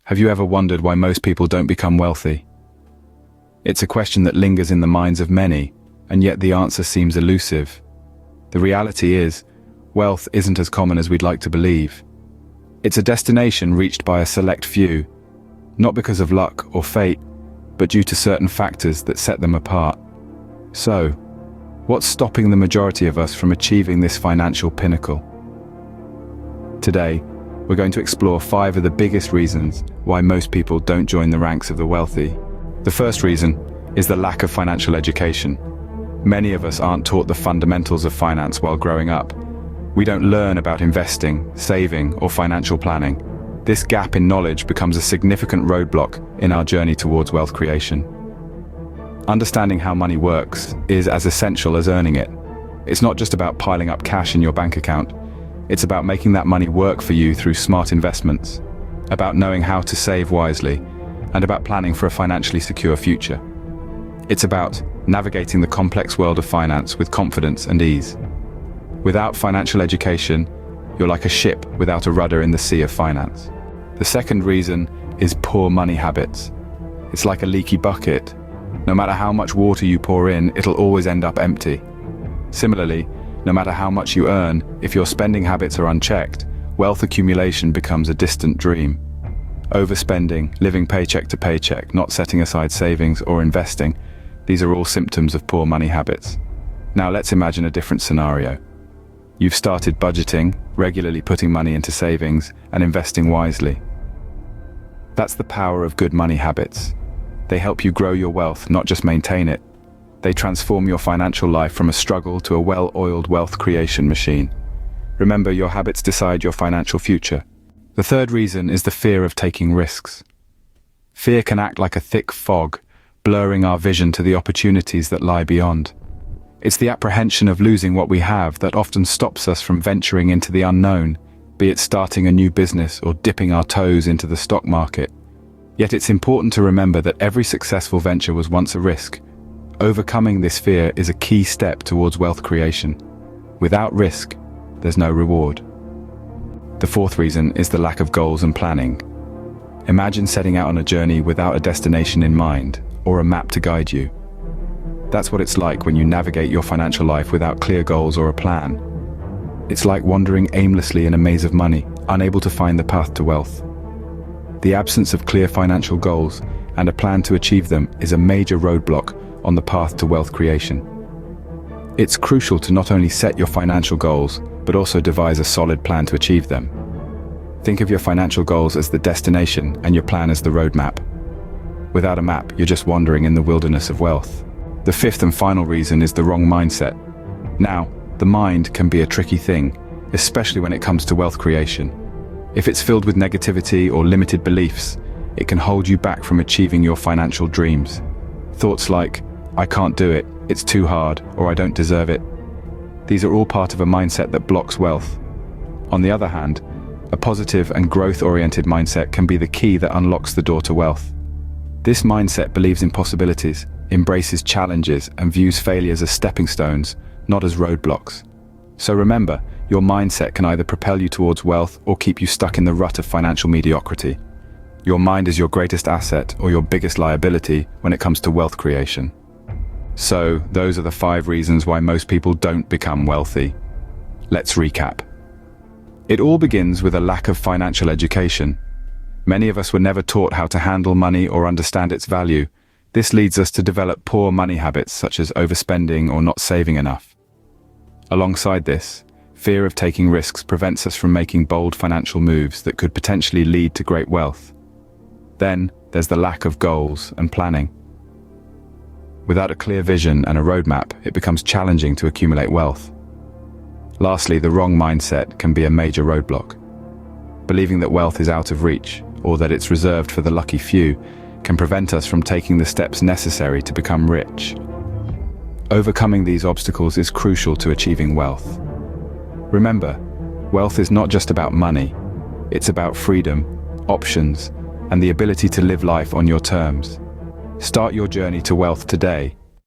Have you ever wondered why most people don't become wealthy? It's a question that lingers in the minds of many, and yet the answer seems elusive. The reality is, wealth isn't as common as we'd like to believe. It's a destination reached by a select few, not because of luck or fate, but due to certain factors that set them apart. So, what's stopping the majority of us from achieving this financial pinnacle? Today, we're going to explore 5 of the biggest reasons why most people don't join the ranks of the wealthy. The first reason is the lack of financial education. Many of us aren't taught the fundamentals of finance while growing up. We don't learn about investing, saving, or financial planning. This gap in knowledge becomes a significant roadblock in our journey towards wealth creation. Understanding how money works is as essential as earning it. It's not just about piling up cash in your bank account. It's about making that money work for you through smart investments, about knowing how to save wisely, and about planning for a financially secure future. It's about navigating the complex world of finance with confidence and ease. Without financial education, you're like a ship without a rudder in the sea of finance. The second reason is poor money habits. It's like a leaky bucket. No matter how much water you pour in, it'll always end up empty. Similarly, no matter how much you earn, if your spending habits are unchecked, wealth accumulation becomes a distant dream. Overspending, living paycheck to paycheck, not setting aside savings or investing, these are all symptoms of poor money habits. Now let's imagine a different scenario. You've started budgeting, regularly putting money into savings, and investing wisely. That's the power of good money habits. They help you grow your wealth, not just maintain it. They transform your financial life from a struggle to a well-oiled wealth creation machine. Remember, your habits decide your financial future. The third reason is the fear of taking risks. Fear can act like a thick fog, blurring our vision to the opportunities that lie beyond. It's the apprehension of losing what we have that often stops us from venturing into the unknown, be it starting a new business or dipping our toes into the stock market. Yet it's important to remember that every successful venture was once a risk. Overcoming this fear is a key step towards wealth creation. Without risk, there's no reward. The fourth reason is the lack of goals and planning. Imagine setting out on a journey without a destination in mind, or a map to guide you. That's what it's like when you navigate your financial life without clear goals or a plan. It's like wandering aimlessly in a maze of money, unable to find the path to wealth. The absence of clear financial goals and a plan to achieve them is a major roadblock on the path to wealth creation. It's crucial to not only set your financial goals, but also devise a solid plan to achieve them. Think of your financial goals as the destination and your plan as the roadmap. Without a map, you're just wandering in the wilderness of wealth. The fifth and final reason is the wrong mindset. Now, the mind can be a tricky thing, especially when it comes to wealth creation. If it's filled with negativity or limited beliefs, it can hold you back from achieving your financial dreams. Thoughts like, "I can't do it, it's too hard," or "I don't deserve it." These are all part of a mindset that blocks wealth. On the other hand, a positive and growth-oriented mindset can be the key that unlocks the door to wealth. This mindset believes in possibilities, embraces challenges, and views failures as stepping stones, not as roadblocks. So remember, your mindset can either propel you towards wealth or keep you stuck in the rut of financial mediocrity. Your mind is your greatest asset or your biggest liability when it comes to wealth creation. So, those are the 5 reasons why most people don't become wealthy. Let's recap. It all begins with a lack of financial education. Many of us were never taught how to handle money or understand its value. This leads us to develop poor money habits such as overspending or not saving enough. Alongside this, fear of taking risks prevents us from making bold financial moves that could potentially lead to great wealth. Then, there's the lack of goals and planning. Without a clear vision and a roadmap, it becomes challenging to accumulate wealth. Lastly, the wrong mindset can be a major roadblock. Believing that wealth is out of reach, or that it's reserved for the lucky few, can prevent us from taking the steps necessary to become rich. Overcoming these obstacles is crucial to achieving wealth. Remember, wealth is not just about money. It's about freedom, options, and the ability to live life on your terms. Start your journey to wealth today